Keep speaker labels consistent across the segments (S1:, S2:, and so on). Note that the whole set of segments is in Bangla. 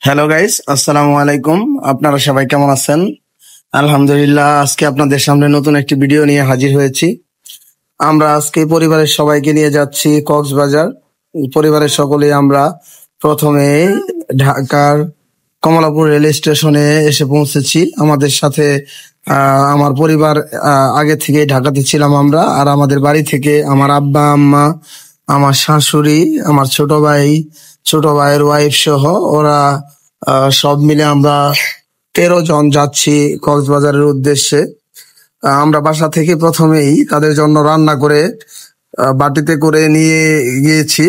S1: হ্যালো গাইস, আসসালামু আলাইকুম। আপনারা সবাই কেমন আছেন? আলহামদুলিল্লাহ, আজকে আপনাদের সামনে নতুন একটি ভিডিও নিয়ে হাজির হয়েছি। আমরা আজকে পরিবারের সবাইকে নিয়ে যাচ্ছি কক্সবাজার। পরিবারের সকলেই আমরা প্রথমে ঢাকার কমলাপুর রেল স্টেশনে এসে পৌঁছেছি। আমাদের সাথে আমার পরিবার আগে থেকে ঢাকাতে ছিলাম আমরা, আর আমাদের বাড়ি থেকে আমার আব্বা আম্মা, আমার শাশুড়ি, আমার ছোট ভাইয়ের ওয়াইফ সহ ওরা সব মিলে আমরা 13 জন যাচ্ছি কক্সবাজারের উদ্দেশ্যে। আমরা বাসা থেকে প্রথমেই তাদের জন্য রান্না করে বাটিতে করে নিয়ে গিয়েছি।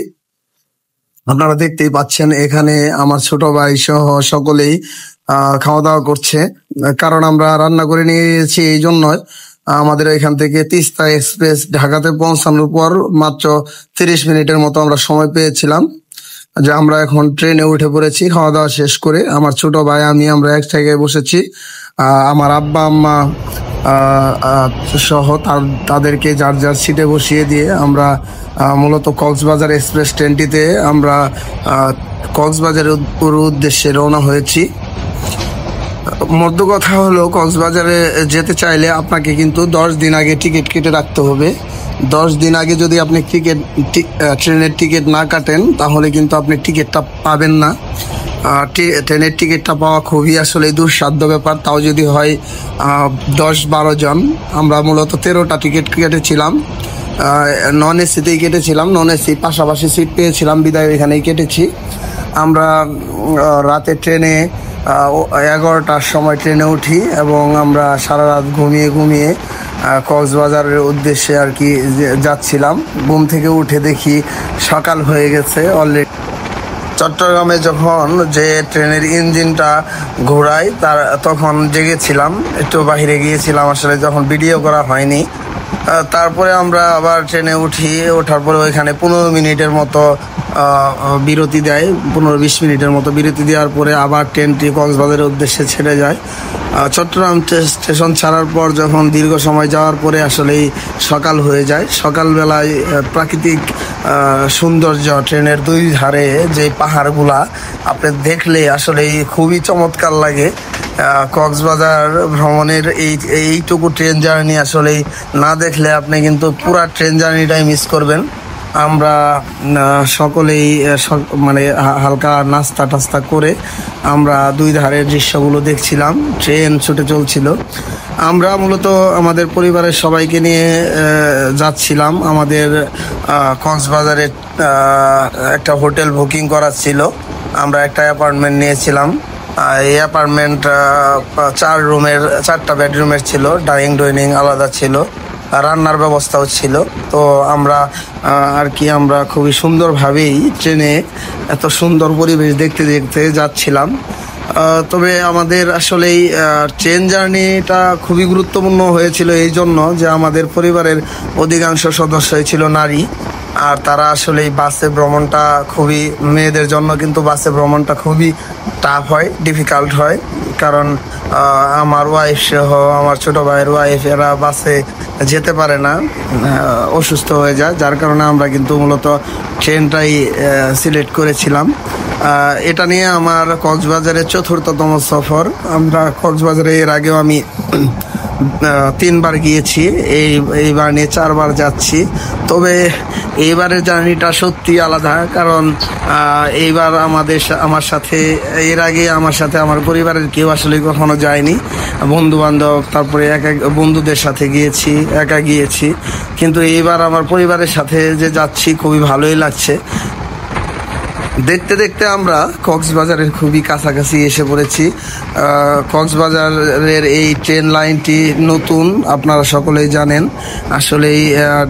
S1: আপনারা দেখতেই পাচ্ছেন এখানে আমার ছোট ভাই সহ সকলেই খাওয়া দাওয়া করছে, কারণ আমরা রান্না করে নিয়ে গিয়েছি। এই জন্যই আমাদের এখান থেকে তিস্তা এক্সপ্রেস ঢাকাতে পৌঁছানোর পর মাত্র 30 মিনিটের মতো আমরা সময় পেয়েছিলাম, যে আমরা এখন ট্রেনে উঠে পড়েছি। খাওয়া দাওয়া শেষ করে আমার ছোট ভাই আমরা এক জায়গায় বসেছি। আমার আব্বা আম্মা সহ তাদেরকে যার যার সিটে বসিয়ে দিয়ে আমরা মূলত কক্সবাজার এক্সপ্রেস ট্রেনটিতে আমরা কক্সবাজারের উদ্দেশ্যে রওনা হয়েছি। মধ্য কথা হলো, কক্সবাজারে যেতে চাইলে আপনাকে কিন্তু 10 দিন আগে টিকিট কেটে রাখতে হবে। 10 দিন আগে যদি আপনি ট্রেনের টিকিট না কাটেন তাহলে কিন্তু আপনি টিকিটটা পাবেন না। ট্রেনের টিকিটটা পাওয়া খুবই আসলে দুঃসাধ্য ব্যাপার, তাও যদি হয় 10-12 জন। আমরা মূলত 13টা টিকিট কেটেছিলাম, নন এসিতেই কেটেছিলাম। নন এসি পাশাপাশি সিট পেয়েছিলাম বিদায় এখানেই কেটেছি। আমরা রাতে ট্রেনে 11টার সময় ট্রেনে উঠি এবং আমরা সারা রাত ঘুমিয়ে কক্সবাজারের উদ্দেশ্যে আর কি যাচ্ছিলাম। ঘুম থেকে উঠে দেখি সকাল হয়ে গেছে অলরেডি। চট্টগ্রামে যখন যে ট্রেনের ইঞ্জিনটা ঘোরায় তখন জেগেছিলাম, একটু বাহিরে গিয়েছিলাম আসলে, যখন ভিডিও করা হয়নি। তারপরে আমরা আবার ট্রেনে ওঠার পরে ওইখানে 15 মিনিটের মতো বিরতি দেয়। 15-20 মিনিটের মতো বিরতি দেওয়ার পরে আবার ট্রেনটি কক্সবাজারের উদ্দেশ্যে ছেড়ে যায়। চট্টগ্রাম স্টেশন ছাড়ার পর যখন দীর্ঘ সময় যাওয়ার পরে আসলেই সকাল হয়ে যায়। সকালবেলায় প্রাকৃতিক সৌন্দর্য, ট্রেনের দুই ধারে যে পাহাড়গুলা আপনি দেখলে আসলেই খুবই চমৎকার লাগে। কক্সবাজার ভ্রমণের এইটুকু ট্রেন জার্নি আসলেই না দেখলে আপনি কিন্তু পুরা ট্রেন জার্নিটাই মিস করবেন। আমরা সকলেই মানে হালকা নাস্তা টাস্তা করে আমরা দুই ধারের দৃশ্যগুলো দেখছিলাম। ট্রেন ছুটে চলছিল। আমরা মূলত আমাদের পরিবারের সবাইকে নিয়ে যাচ্ছিলাম। আমাদের কক্সবাজারে একটা হোটেল বুকিং করা ছিল। আমরা একটা অ্যাপার্টমেন্ট নিয়েছিলাম। এই অ্যাপার্টমেন্ট 4টা বেডরুমের ছিল। ডাইনিং আলাদা ছিল, রান্নার ব্যবস্থাও ছিল। তো আমরা আমরা খুবই সুন্দরভাবেই ট্রেনে এত সুন্দর পরিবেশ দেখতে দেখতে যাচ্ছিলাম। তবে আমাদের আসলেই ট্রেন জার্নিটা খুবই গুরুত্বপূর্ণ হয়েছিল এই জন্য যে আমাদের পরিবারের অধিকাংশ সদস্যই ছিল নারী, আর তারা আসলে বাসে ভ্রমণটা খুবই, মেয়েদের জন্য কিন্তু বাসে ভ্রমণটা খুবই টাফ হয়, ডিফিকাল্ট হয়। কারণ আমার ওয়াইফ সহ আমার ছোট ভাইয়ের ওয়াইফ এরা বাসে যেতে পারে না, অসুস্থ হয়ে যায়। যার কারণে আমরা কিন্তু মূলত ট্রেনটাই সিলেক্ট করেছিলাম। এটা নিয়ে আমার কক্সবাজারের 4র্থতম সফর। আমরা কক্সবাজারে এর আগেও আমি 3বার গিয়েছি, এইবার নিয়ে 4বার যাচ্ছি। তবে এইবারের জার্নিটা সত্যি আলাদা, কারণ এইবার আমার সাথে এর আগে আমার সাথে আমার পরিবারের কেউ আসলে কখনো যায়নি। বন্ধু বান্ধব, তারপরে বন্ধুদের সাথে গিয়েছি, একা গিয়েছি, কিন্তু এইবার আমার পরিবারের সাথে যে যাচ্ছি খুবই ভালোই লাগছে। দেখতে দেখতে আমরা কক্সবাজারের খুবই কাছাকাছি এসে পড়েছি। কক্সবাজারের এই ট্রেন লাইনটি নতুন, আপনারা সকলেই জানেন। আসলে এই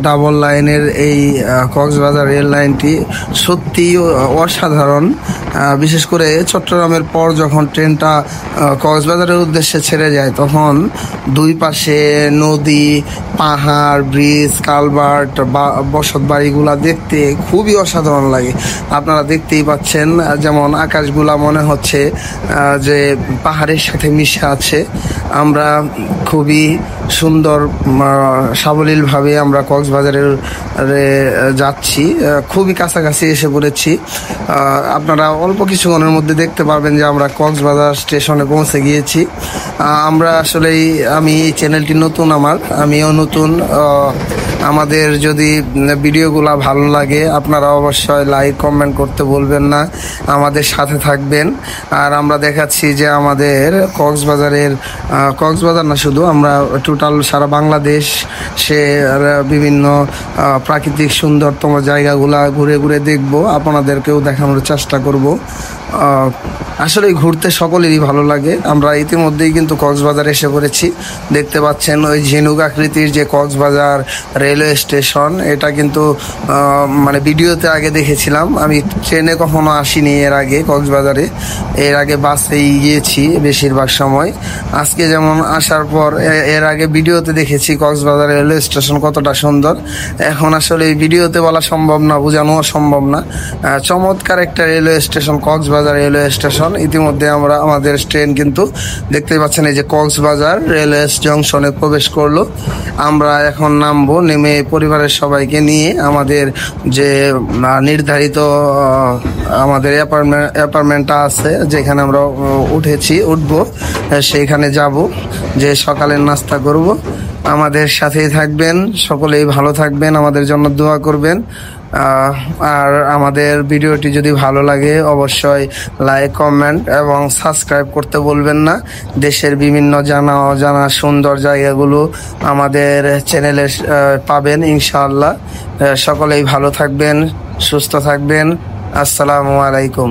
S1: ডাবল লাইনের এই কক্সবাজার রেল লাইনটি সত্যি অসাধারণ। বিশেষ করে চট্টগ্রামের পর যখন ট্রেনটা কক্সবাজারের উদ্দেশ্যে ছেড়ে যায় তখন দুই পাশে নদী, পাহাড়, ব্রিজ, কালভার্ট, বসত বাড়িগুলা দেখতে খুবই অসাধারণ লাগে। আপনারা দেখতেই পাচ্ছেন, যেমন আকাশগুলা মনে হচ্ছে যে পাহাড়ের সাথে মিশে আছে। আমরা খুবই সুন্দর সাবলীলভাবে আমরা কক্সবাজারে যাচ্ছি, খুবই কাছাকাছি এসে পড়েছি। আপনারা অল্প কিছুক্ষণের মধ্যে দেখতে পারবেন যে আমরা কক্সবাজার স্টেশনে পৌঁছে গিয়েছি। আমরা আসলেই আমি এই চ্যানেলটি নতুন, আমিও নতুন। আমাদের যদি ভিডিওগুলো ভালো লাগে আপনারা অবশ্যই লাইক কমেন্ট করতে বলবেন না, আমাদের সাথে থাকবেন। আর আমরা দেখাচ্ছি যে আমাদের কক্সবাজার না শুধু, আমরা টোটাল সারা বাংলাদেশ সে বিভিন্ন প্রাকৃতিক সুন্দরতম জায়গাগুলা ঘুরে ঘুরে দেখব, আপনাদেরকেও দেখানোর চেষ্টা করব। আসলে ঘুরতে সকলেরই ভালো লাগে। আমরা ইতিমধ্যেই কিন্তু কক্সবাজার এসে পড়েছি। দেখতে পাচ্ছেন ওই ঝিনুক আকৃতির যে কক্সবাজার রেলওয়ে স্টেশন, এটা কিন্তু মানে ভিডিওতে আগে দেখেছিলাম, আমি ট্রেনে কখনো আসিনি এর আগে কক্সবাজারে। এর আগে বাসেই গিয়েছি বেশিরভাগ সময়। আজকে যেমন আসার পর এর আগে ভিডিওতে দেখেছি কক্সবাজার রেলওয়ে স্টেশন কতটা সুন্দর। এখন আসলে এই ভিডিওতে বলা সম্ভব না, বোঝানো সম্ভব না। চমৎকার একটা railway station Cox's Bazar railway station. ইতিমধ্যে আমাদের ট্রেন কিন্তু দেখতে পাচ্ছেন এই যে কক্সবাজার রেলওয়ে জংশনে প্রবেশ করলো। আমরা এখন নামবো, নেমে পরিবারের সবাইকে নিয়ে আমাদের যে নির্ধারিত আমাদের অ্যাপার্টমেন্টটা আছে যেখানে আমরা উঠবো, সেইখানে যাব, যে সকালের নাস্তা করব। আমাদের সাথেই থাকবেন, সকলেই ভালো থাকবেন, আমাদের জন্য দোয়া করবেন। আর আমাদের ভিডিওটি যদি ভালো লাগে অবশ্যই লাইক কমেন্ট এবং সাবস্ক্রাইব করতে বলবেন না। দেশের বিভিন্ন জানা অজানা সুন্দর জায়গাগুলো আমাদের চ্যানেলে পাবেন ইনশাআল্লাহ। সকলেই ভালো থাকবেন, সুস্থ থাকবেন। আসসালামু আলাইকুম।